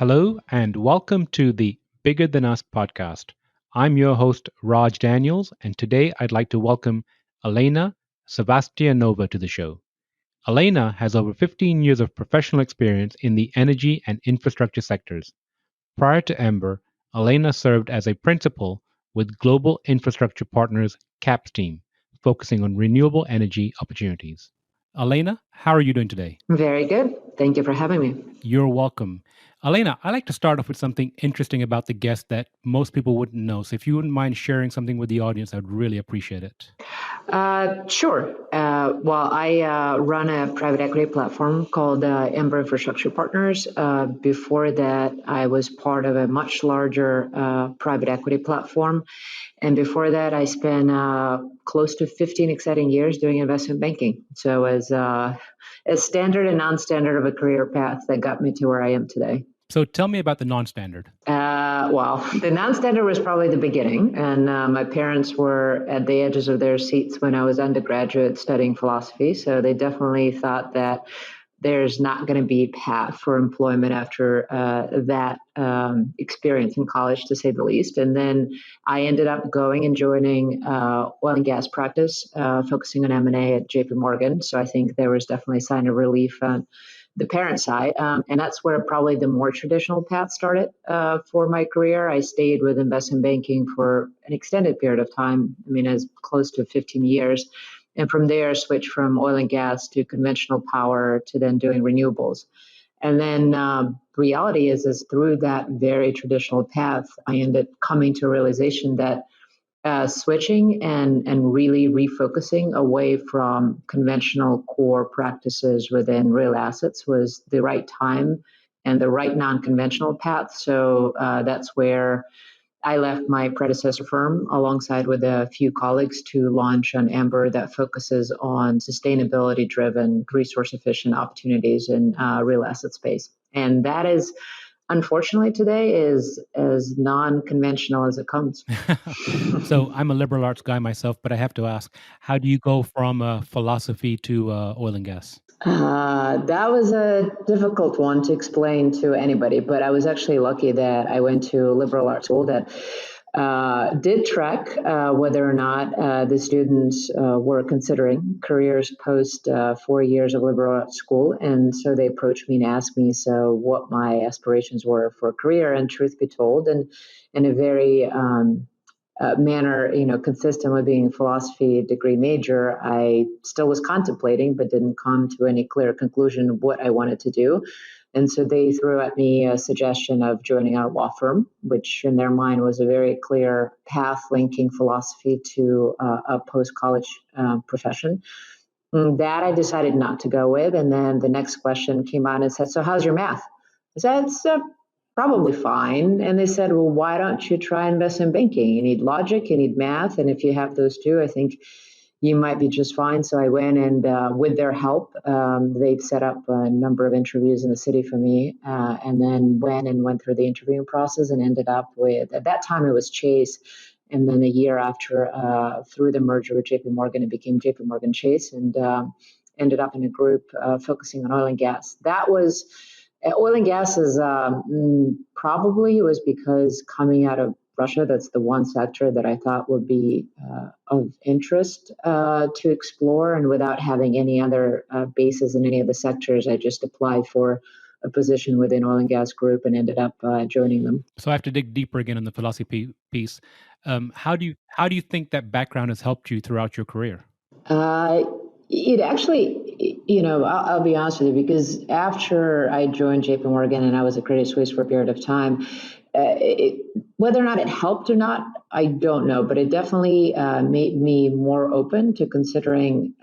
Hello, and welcome to the Bigger Than Us podcast. I'm your host, Raj Daniels, and today I'd like to welcome Elena Savostianova to the show. Elena has over 15 years of professional experience in the energy and infrastructure sectors. Prior to Ember, Elena served as a principal with Global Infrastructure Partners CAPS team, focusing on renewable energy opportunities. Elena, how are you doing today? Very good. Thank you for having me. You're welcome. Elena, I like to start off with something interesting about the guest that most people wouldn't know. So if you wouldn't mind sharing something with the audience, I'd really appreciate it. Sure. I run a private equity platform called Ember Infrastructure Partners. Before that, I was part of a much larger private equity platform. And before that, I spent close to 15 exciting years doing investment banking. So as standard and non-standard of a career path that got me to where I am today. So tell me about the non-standard. The non-standard was probably the beginning, and my parents were at the edges of their seats when I was undergraduate studying philosophy. So they definitely thought that there's not going to be a path for employment after that experience in college, to say the least. And then I ended up going and joining oil and gas practice, focusing on M&A at JP Morgan. So I think there was definitely a sign of relief on the parent side. And that's where probably the more traditional path started for my career. I stayed with investment banking for an extended period of time. I mean, as close to 15 years. And from there, switched from oil and gas to conventional power to then doing renewables. And then reality is through that very traditional path, I ended coming to a realization that switching and really refocusing away from conventional core practices within real assets was the right time and the right non-conventional path. So that's where I left my predecessor firm alongside with a few colleagues to launch an Ember that focuses on sustainability-driven, resource-efficient opportunities in real asset space. And that is, unfortunately, today is as non-conventional as it comes. So I'm a liberal arts guy myself, but I have to ask, how do you go from philosophy to oil and gas? That was a difficult one to explain to anybody, but I was actually lucky that I went to a liberal arts school that did track whether or not the students were considering careers post 4 years of liberal arts school. And so they approached me and asked me what my aspirations were for a career. And truth be told, and in a very manner, consistent with being a philosophy degree major, I still was contemplating, but didn't come to any clear conclusion of what I wanted to do. And so they threw at me a suggestion of joining a law firm, which in their mind was a very clear path linking philosophy to a post-college profession. That I decided not to go with. And then the next question came on and said, "So how's your math?" I said, "It's probably fine." And they said, "Well, why don't you try investment banking? You need logic, you need math. And if you have those two, I think you might be just fine." So I went and with their help, they'd set up a number of interviews in the city for me, and then went through the interviewing process and ended up with, at that time it was Chase. And then a year after, through the merger with JP Morgan, it became JP Morgan Chase, and ended up in a group focusing on oil and gas. That was, oil and gas is probably was because coming out of Russia, that's the one sector that I thought would be of interest to explore. And without having any other bases in any of the sectors, I just applied for a position within oil and gas group and ended up joining them. So I have to dig deeper again on the philosophy piece. How do you think that background has helped you throughout your career? It actually, I'll be honest with you, because after I joined JP Morgan and I was at Credit Suisse for a period of time, whether or not it helped or not, I don't know, but it definitely made me more open to considering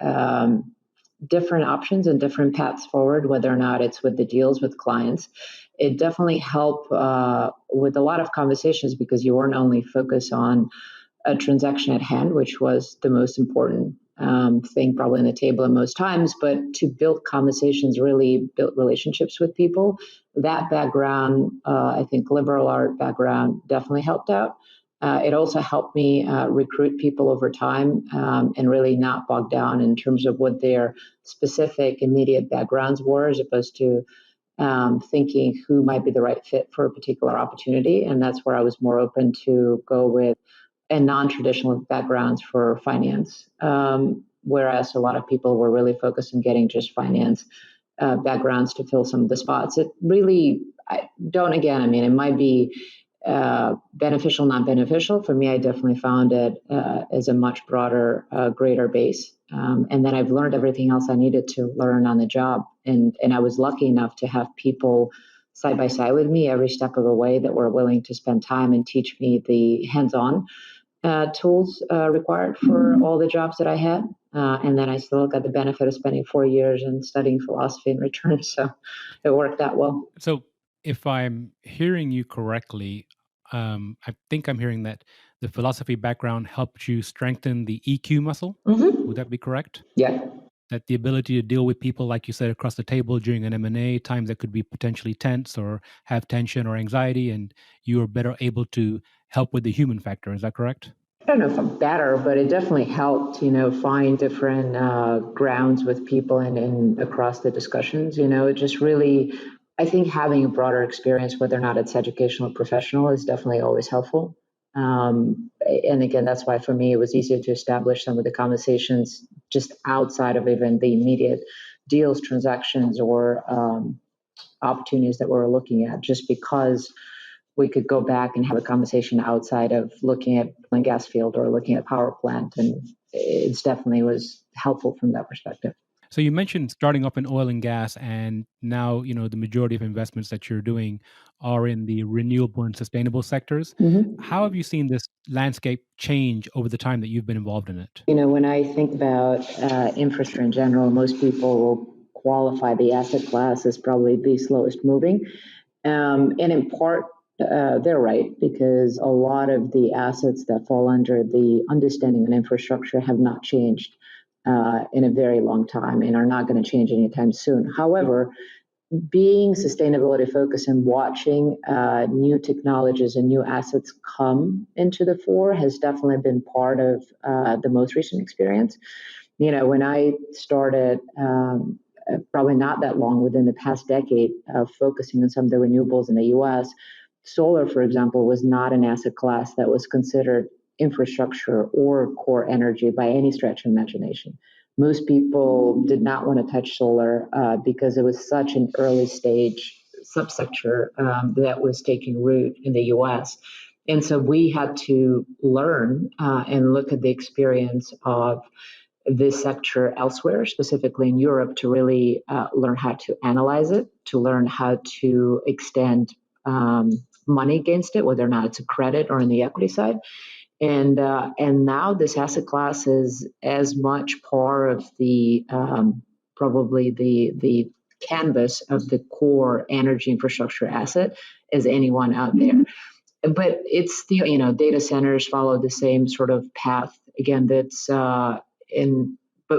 different options and different paths forward, whether or not it's with the deals with clients. It definitely helped with a lot of conversations because you weren't only focused on a transaction at hand, which was the most important thing probably on the table at most times, but to build conversations, really build relationships with people. That background, I think liberal art background definitely helped out. It also helped me recruit people over time and really not bog down in terms of what their specific immediate backgrounds were, as opposed to thinking who might be the right fit for a particular opportunity. And that's where I was more open to go with and non-traditional backgrounds for finance, whereas a lot of people were really focused on getting just finance backgrounds to fill some of the spots. It really, I mean, it might be beneficial, not beneficial. For me, I definitely found it as a much broader, greater base. And then I've learned everything else I needed to learn on the job. And I was lucky enough to have people side by side with me every step of the way that were willing to spend time and teach me the hands-on tools required for all the jobs that I had. And then I still got the benefit of spending 4 years and studying philosophy in return. So it worked out well. So, if I'm hearing you correctly, I think I'm hearing that the philosophy background helped you strengthen the EQ muscle. Would that be correct? Yeah. That the ability to deal with people, like you said, across the table during an M&A, times that could be potentially tense or have tension or anxiety, and you are better able to help with the human factor. Is that correct? I don't know if I'm better, but it definitely helped, find different grounds with people and across the discussions. It just really, I think having a broader experience, whether or not it's educational or professional, is definitely always helpful. And again, that's why for me, it was easier to establish some of the conversations just outside of even the immediate deals, transactions, or opportunities that we were looking at, just because we could go back and have a conversation outside of looking at oil and gas field or looking at power plant. And it definitely was helpful from that perspective. So you mentioned starting up in oil and gas, and now the majority of investments that you're doing are in the renewable and sustainable sectors. How have you seen this landscape change over the time that you've been involved in it? When I think about infrastructure in general, most people will qualify the asset class as probably the slowest moving. And in part, they're right, because a lot of the assets that fall under the understanding of infrastructure have not changed in a very long time and are not going to change anytime soon. However, being sustainability focused and watching new technologies and new assets come into the fore has definitely been part of the most recent experience. When I started, probably not that long, within the past decade, of focusing on some of the renewables in the US, solar, for example, was not an asset class that was considered infrastructure or core energy by any stretch of imagination. Most people did not want to touch solar because it was such an early stage subsector that was taking root in the US. And so we had to learn and look at the experience of this sector elsewhere, specifically in Europe, to really learn how to analyze it, to learn how to extend money against it, whether or not it's a credit or on the equity side. And now this asset class is as much part of the probably the canvas of the core energy infrastructure asset as anyone out there. But it's the data centers follow the same sort of path. Again, that's but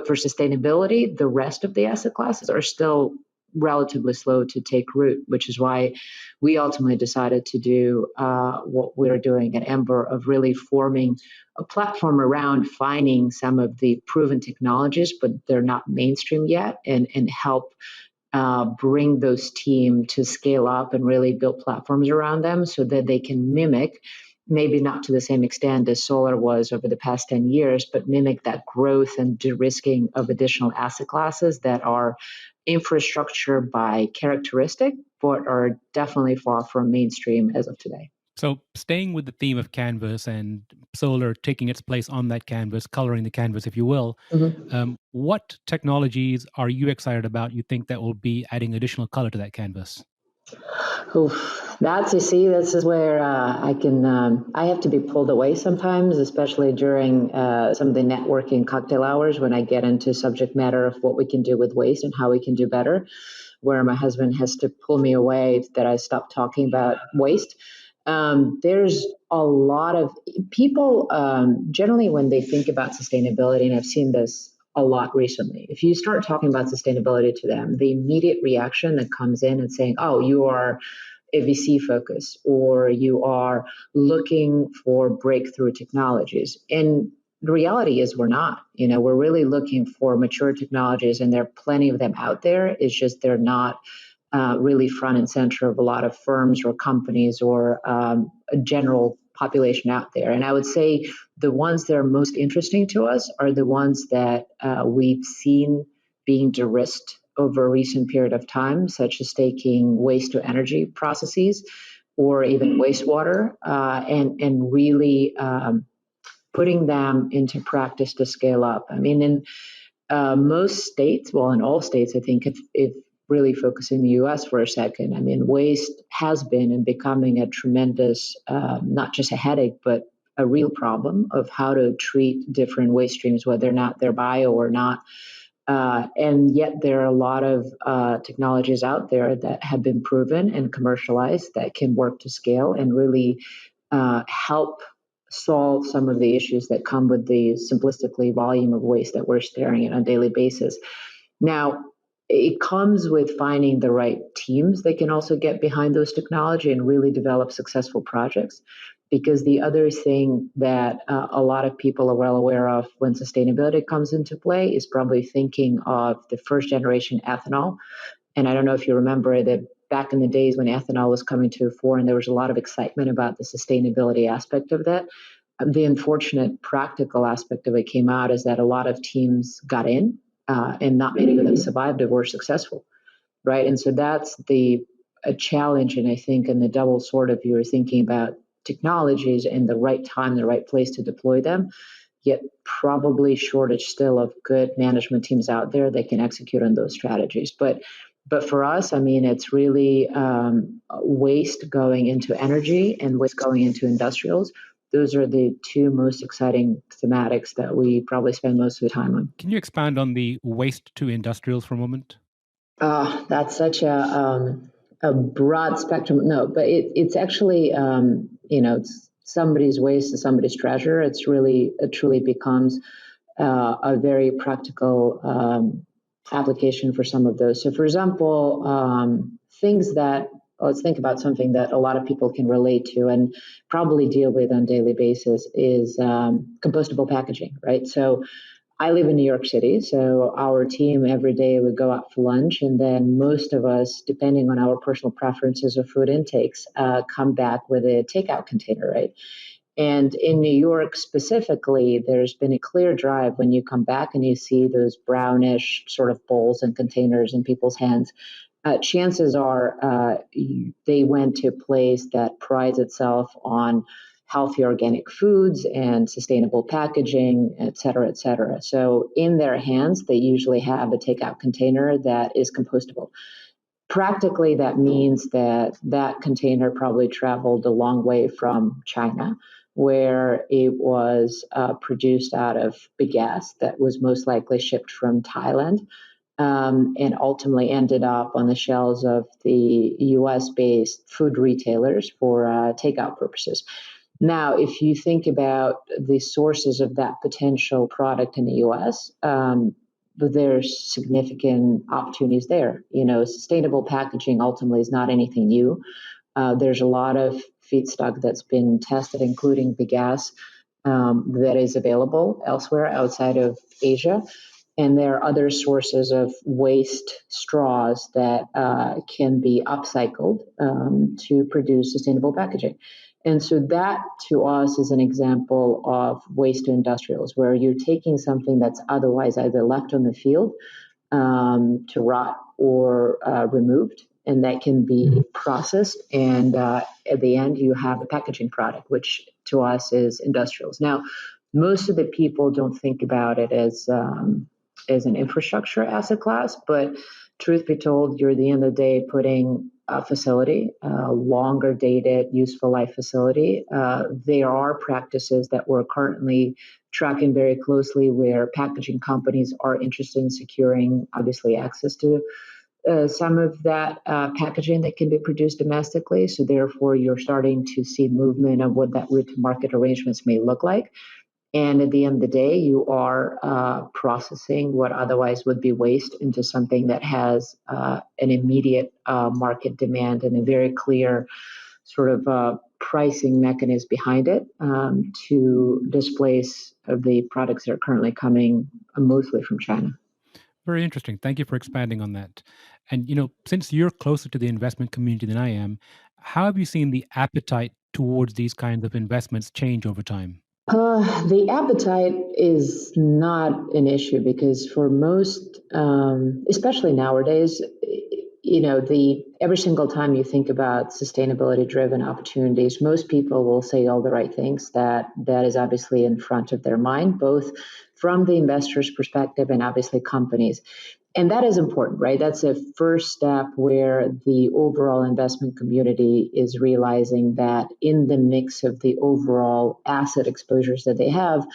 for sustainability, the rest of the asset classes are still relatively slow to take root, which is why we ultimately decided to do what we're doing at Ember, of really forming a platform around finding some of the proven technologies, but they're not mainstream yet, and help bring those teams to scale up and really build platforms around them so that they can mimic, maybe not to the same extent as solar was over the past 10 years, but mimic that growth and de-risking of additional asset classes that are infrastructure by characteristic, but are definitely far from mainstream as of today. So, staying with the theme of canvas and solar taking its place on that canvas, coloring the canvas, if you will, what technologies are you excited about? You think that will be adding additional color to that canvas? Oof, this is where I have to be pulled away sometimes, especially during some of the networking cocktail hours when I get into subject matter of what we can do with waste and how we can do better, where my husband has to pull me away that I stop talking about waste. There's a lot of people, generally when they think about sustainability, and I've seen this a lot recently, if you start talking about sustainability to them, the immediate reaction that comes in and saying, oh, you are a VC focus, or you are looking for breakthrough technologies. And the reality is we're not. We're really looking for mature technologies, and there are plenty of them out there. It's just they're not really front and center of a lot of firms or companies or a general population out there. And I would say the ones that are most interesting to us are the ones that we've seen being de-risked over a recent period of time, such as taking waste to energy processes or even wastewater, and really putting them into practice to scale up. I mean, in most states, well, in all states, I think if really focus in the US for a second, I mean, waste has been and becoming a tremendous, not just a headache, but a real problem of how to treat different waste streams, whether or not they're bio or not. And yet there are a lot of technologies out there that have been proven and commercialized that can work to scale and really help solve some of the issues that come with the simplistically volume of waste that we're staring at on a daily basis. Now, it comes with finding the right teams that can also get behind those technology and really develop successful projects. Because the other thing that a lot of people are well aware of when sustainability comes into play is probably thinking of the first generation ethanol. And I don't know if you remember that back in the days when ethanol was coming to the fore and there was a lot of excitement about the sustainability aspect of that. The unfortunate practical aspect of it came out is that a lot of teams got in and not many of them survived or were successful, right? And so that's a challenge. And I think in the double sword of you're thinking about technologies and the right time, the right place to deploy them, yet probably shortage still of good management teams out there that can execute on those strategies. But for us, I mean, it's really waste going into energy and waste going into industrials. Those are the two most exciting thematics that we probably spend most of the time on. Can you expand on the waste to industrials for a moment? That's such a broad spectrum. No, but it's actually, it's somebody's waste is somebody's treasure. It truly becomes a very practical application for some of those. So, for example, things that let's think about something that a lot of people can relate to and probably deal with on a daily basis is compostable packaging, right? So I live in New York City, so our team every day would go out for lunch, and then most of us, depending on our personal preferences or food intakes, come back with a takeout container, right? And in New York specifically, there's been a clear drive when you come back and you see those brownish sort of bowls and containers in people's hands. Chances are they went to a place that prides itself on healthy organic foods and sustainable packaging, et cetera, et cetera. So in their hands, they usually have a takeout container that is compostable. Practically, that means that that container probably traveled a long way from China, where it was produced out of bagasse that was most likely shipped from Thailand, and ultimately ended up on the shelves of the US-based food retailers for takeout purposes. Now, if you think about the sources of that potential product in the US, there's significant opportunities there. Sustainable packaging ultimately is not anything new. There's a lot of feedstock that's been tested, including bagasse, that is available elsewhere outside of Asia. And there are other sources of waste straws that can be upcycled to produce sustainable packaging. And so that to us is an example of waste to industrials, where you're taking something that's otherwise either left on the field to rot or removed, and that can be processed. And at the end, you have a packaging product, which to us is industrials. Now, most of the people don't think about it as an infrastructure asset class, but truth be told, you're at the end of the day putting a facility, a longer dated, useful life facility. There are practices that we're currently tracking very closely where packaging companies are interested in securing, obviously, access to some of that packaging that can be produced domestically. So therefore, you're starting to see movement of what that route to market arrangements may look like. And at the end of the day, you are processing what otherwise would be waste into something that has an immediate market demand and a very clear sort of pricing mechanism behind it to displace the products that are currently coming mostly from China. Very interesting. Thank you for expanding on that. And since you're closer to the investment community than I am, how have you seen the appetite towards these kinds of investments change over time? The appetite is not an issue because for most, especially nowadays, the every single time you think about sustainability-driven opportunities, most people will say all the right things. That is obviously in front of their mind, both from the investor's perspective and obviously companies. And that is important, right? That's a first step where the overall investment community is realizing that in the mix of the overall asset exposures that they have,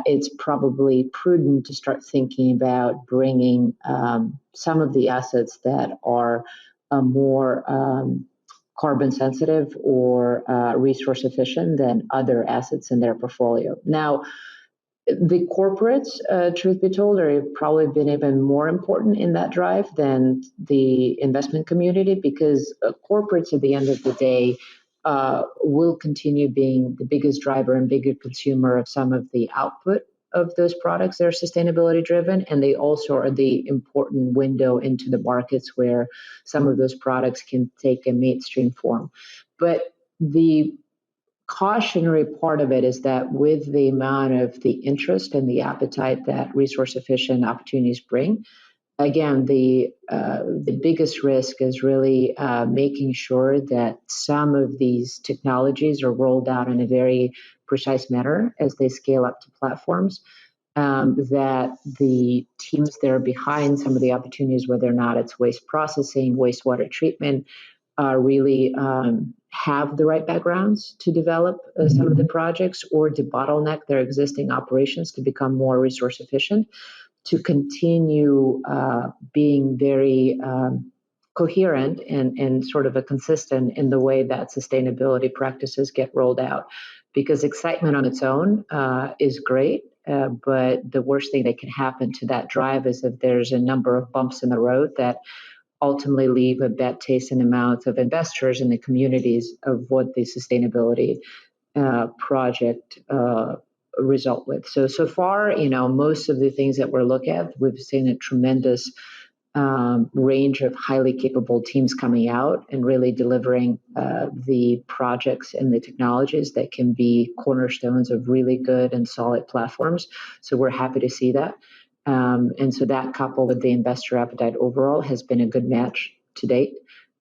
it's probably prudent to start thinking about bringing some of the assets that are more carbon sensitive or resource efficient than other assets in their portfolio. Now, the corporates, truth be told, are probably been even more important in that drive than the investment community because corporates, at the end of the day, will continue being the biggest driver and bigger consumer of some of the output of those products that are sustainability driven. And they also are the important window into the markets where some of those products can take a mainstream form. But the cautionary part of it is that with the amount of the interest and the appetite that resource efficient opportunities bring, again, the biggest risk is really making sure that some of these technologies are rolled out in a very precise manner as they scale up to platforms. That the teams that are behind some of the opportunities, whether or not it's waste processing, wastewater treatment, really have the right backgrounds to develop some of the projects or to bottleneck their existing operations to become more resource efficient, to continue being very coherent and sort of a consistent in the way that sustainability practices get rolled out. Because excitement on its own is great, but the worst thing that can happen to that drive is if there's a number of bumps in the road that ultimately leave a bad taste in the mouth of investors and the communities of what the sustainability project result with. So far, most of the things that we're looking at, we've seen a tremendous range of highly capable teams coming out and really delivering the projects and the technologies that can be cornerstones of really good and solid platforms. So we're happy to see that. And so that coupled with the investor appetite overall has been a good match to date.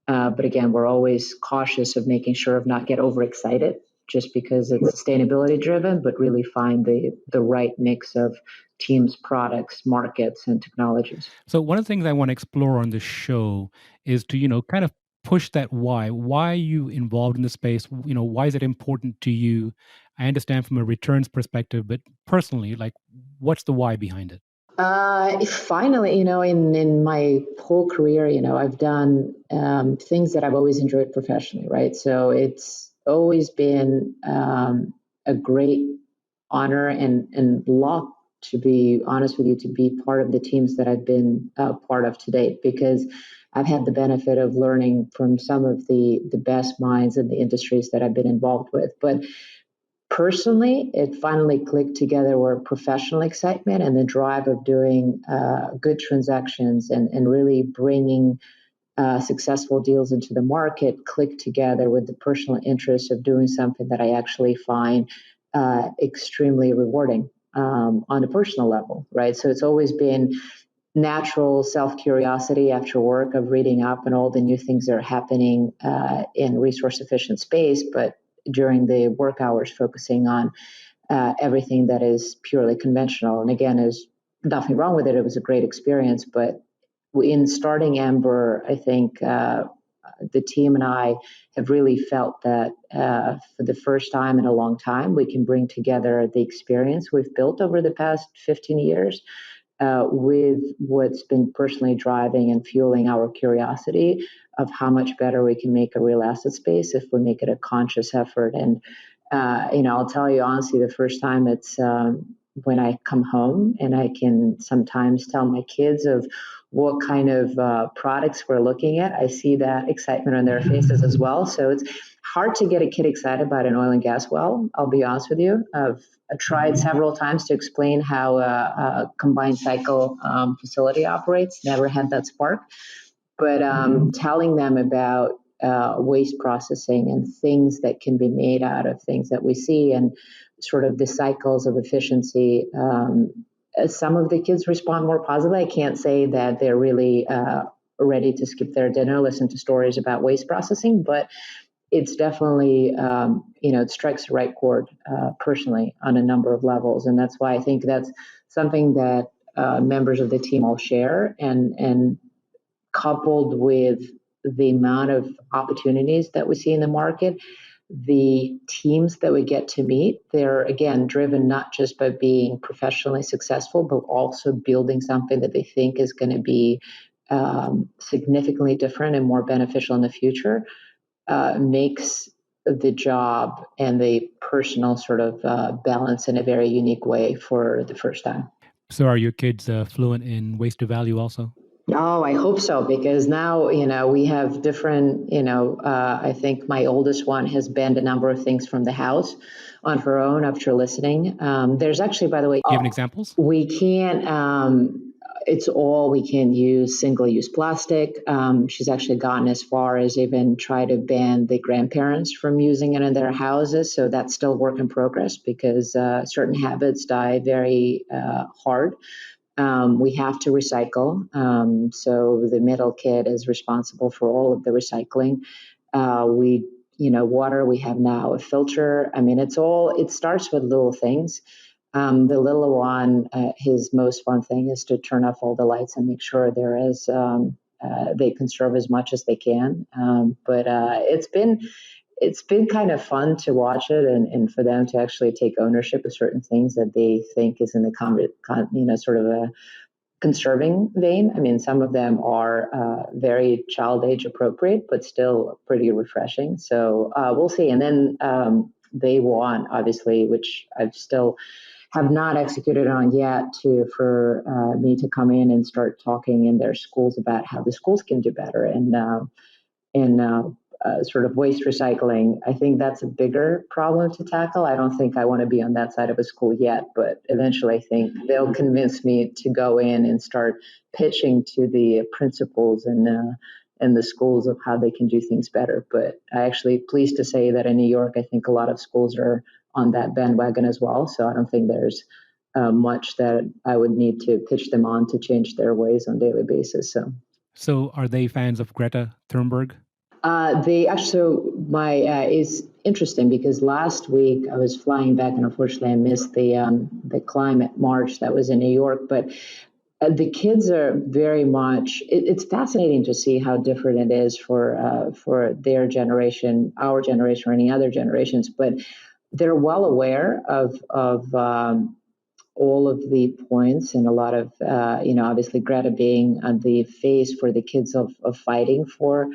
But again, we're always cautious of making sure of not get overexcited just because it's sustainability driven, but really find the right mix of teams, products, markets, and technologies. So one of the things I want to explore on this show is to, kind of push that why. Why are you involved in the space? Why is it important to you? I understand from a returns perspective, but personally, like, what's the why behind it? Finally, in my whole career, I've done things that I've always enjoyed professionally, right? So it's always been a great honor and luck, to be honest with you, to be part of the teams that I've been part of to date, because I've had the benefit of learning from some of the best minds in the industries that I've been involved with. But personally, it finally clicked together where professional excitement and the drive of doing good transactions and really bringing successful deals into the market clicked together with the personal interest of doing something that I actually find extremely rewarding on a personal level, right? So it's always been natural self curiosity after work of reading up on all the new things that are happening in resource efficient space, but during the work hours focusing on everything that is purely conventional. And again, there's nothing wrong with it. It was a great experience. But in starting Ember, I think the team and I have really felt that for the first time in a long time, we can bring together the experience we've built over the past 15 years with what's been personally driving and fueling our curiosity of how much better we can make a real asset space if we make it a conscious effort. And, I'll tell you honestly, the first time it's when I come home and I can sometimes tell my kids of what kind of products we're looking at. I see that excitement on their faces as well. So it's hard to get a kid excited about an oil and gas well, I'll be honest with you, of tried several times to explain how a combined cycle facility operates. Never had that spark. But telling them about waste processing and things that can be made out of things that we see and sort of the cycles of efficiency. Some of the kids respond more positively. I can't say that they're really ready to skip their dinner, listen to stories about waste processing, but it's definitely, it strikes the right chord personally on a number of levels. And that's why I think that's something that members of the team all share. And coupled with the amount of opportunities that we see in the market, the teams that we get to meet, they're again driven not just by being professionally successful, but also building something that they think is going to be significantly different and more beneficial in the future. Makes the job and the personal sort of balance in a very unique way for the first time. So are your kids fluent in waste to value also? Oh, I hope so, because now, we have different, I think my oldest one has banned a number of things from the house on her own after listening. There's actually, by the way, Do you have any examples? we can't, it's all we can use single-use plastic. She's actually gotten as far as even try to ban the grandparents from using it in their houses. So that's still work in progress because certain habits die very hard. We have to recycle. So the middle kid is responsible for all of the recycling. Water, we have now a filter. I mean, it starts with little things. The little one, his most fun thing is to turn off all the lights and make sure they conserve as much as they can. But it's been kind of fun to watch it and for them to actually take ownership of certain things that they think is in the sort of a conserving vein. I mean, some of them are very child age appropriate, but still pretty refreshing. So we'll see. And then they want, obviously, which I've still have not executed on yet, for me to come in and start talking in their schools about how the schools can do better in sort of waste recycling. I think that's a bigger problem to tackle. I don't think I want to be on that side of a school yet, but eventually I think they'll convince me to go in and start pitching to the principals and the schools of how they can do things better. But I actually pleased to say that in New York, I think a lot of schools are on that bandwagon as well. So I don't think there's much that I would need to pitch them on to change their ways on a daily basis. So are they fans of Greta Thunberg? They actually, is interesting because last week I was flying back and unfortunately I missed the climate march that was in New York. But the kids are very much. It's fascinating to see how different it is for their generation, our generation, or any other generations. But they're well aware of all of the points and a lot of obviously Greta being on the face for the kids of fighting for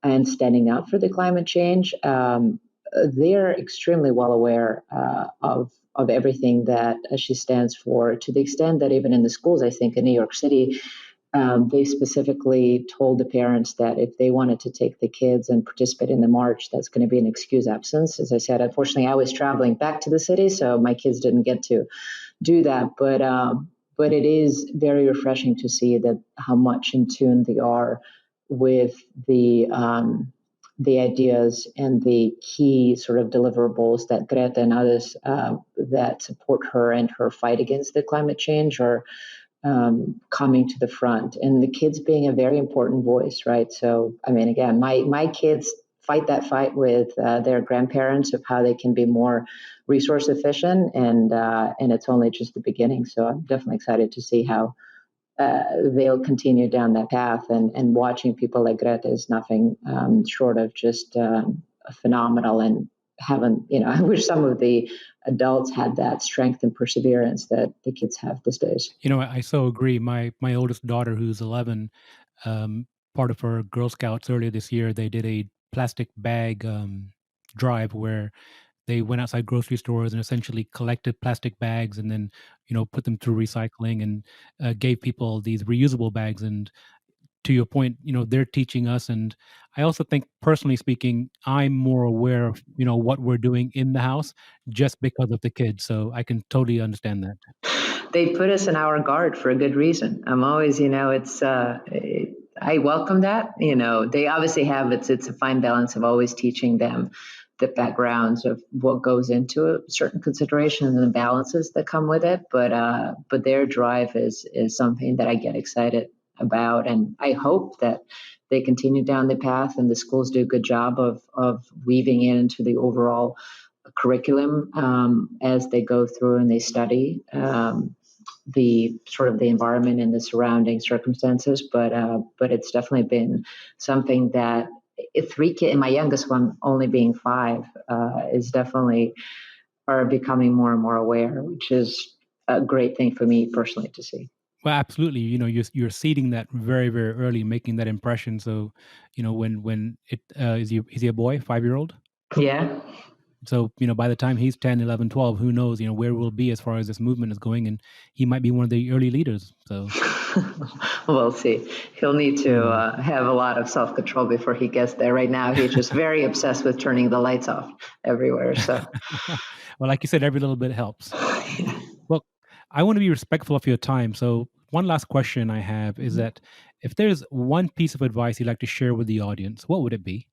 and standing up for the climate change. They're extremely well aware of everything that she stands for, to the extent that even in the schools, I think in New York City, they specifically told the parents that if they wanted to take the kids and participate in the march, that's going to be an excused absence. As I said, unfortunately, I was traveling back to the city, so my kids didn't get to do that. But it is very refreshing to see that how much in tune they are with the ideas and the key sort of deliverables that Greta and others that support her and her fight against the climate change are coming to the front, and the kids being a very important voice, right? So, I mean, again, my kids fight that fight with their grandparents of how they can be more resource efficient, and it's only just the beginning. So I'm definitely excited to see how they'll continue down that path. And watching people like Greta is nothing short of just phenomenal. And I wish some of the adults had that strength and perseverance that the kids have these days. I so agree. My oldest daughter, who's 11, part of her Girl Scouts earlier this year, they did a plastic bag drive where they went outside grocery stores and essentially collected plastic bags and then put them through recycling and gave people these reusable bags. And to your point, they're teaching us. And I also think, personally speaking, I'm more aware of, what we're doing in the house just because of the kids. So I can totally understand that. They put us in our guard for a good reason. I'm always, I welcome that. They obviously have, it's a fine balance of always teaching them the backgrounds of what goes into a certain considerations and the balances that come with it. But their drive is something that I get excited about, and I hope that they continue down the path and the schools do a good job of weaving it into the overall curriculum as they go through and they study the sort of the environment and the surrounding circumstances. But it's definitely been something that three kids, and my youngest one only being 5, is definitely are becoming more and more aware, which is a great thing for me personally to see. Well, absolutely. You're seeding that very, very early, making that impression. So, when it is he a boy, 5-year-old? Yeah. So, by the time he's 10, 11, 12, who knows, where we'll be as far as this movement is going. And he might be one of the early leaders. So we'll see. He'll need to have a lot of self-control before he gets there. Right now, he's just very obsessed with turning the lights off everywhere. So, well, like you said, every little bit helps. Well, I want to be respectful of your time. So one last question I have is that if there's one piece of advice you'd like to share with the audience, what would it be?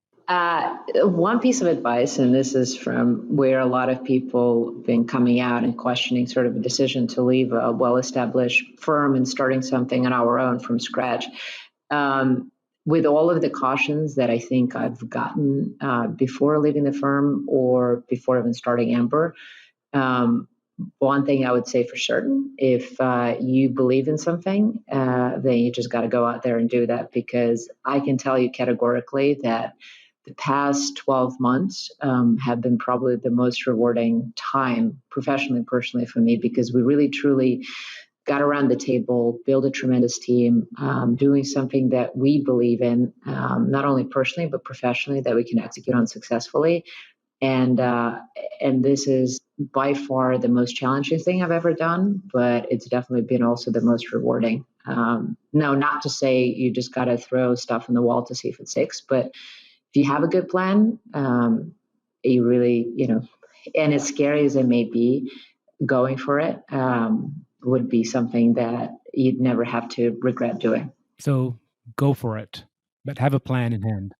One piece of advice, and this is from where a lot of people have been coming out and questioning sort of a decision to leave a well-established firm and starting something on our own from scratch. With all of the cautions that I think I've gotten before leaving the firm or before even starting Ember, one thing I would say for certain, if you believe in something, then you just got to go out there and do that, because I can tell you categorically that the past 12 months have been probably the most rewarding time professionally and personally for me, because we really truly got around the table, build a tremendous team, doing something that we believe in, not only personally, but professionally, that we can execute on successfully. And this is by far the most challenging thing I've ever done, but it's definitely been also the most rewarding. No, not to say you just got to throw stuff on the wall to see if it sticks, but if you have a good plan, you really, and as scary as it may be, going for it would be something that you'd never have to regret doing. So go for it, but have a plan in hand,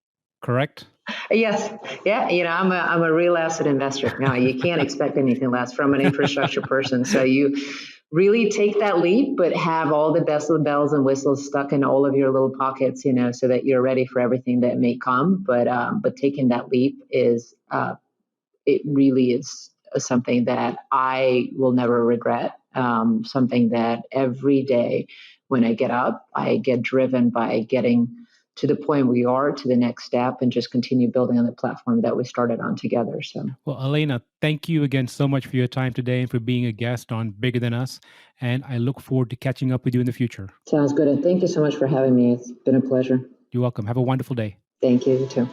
correct? Yes. Yeah. I'm a real asset investor. No, you can't expect anything less from an infrastructure person. So you really take that leap, but have all the best of the bells and whistles stuck in all of your little pockets, so that you're ready for everything that may come. But taking that leap is, it really is something that I will never regret. Something that every day when I get up, I get driven by getting to the point we are, to the next step, and just continue building on the platform that we started on together. So, well, Elena, thank you again so much for your time today and for being a guest on Bigger Than Us. And I look forward to catching up with you in the future. Sounds good. And thank you so much for having me. It's been a pleasure. You're welcome. Have a wonderful day. Thank you. You too.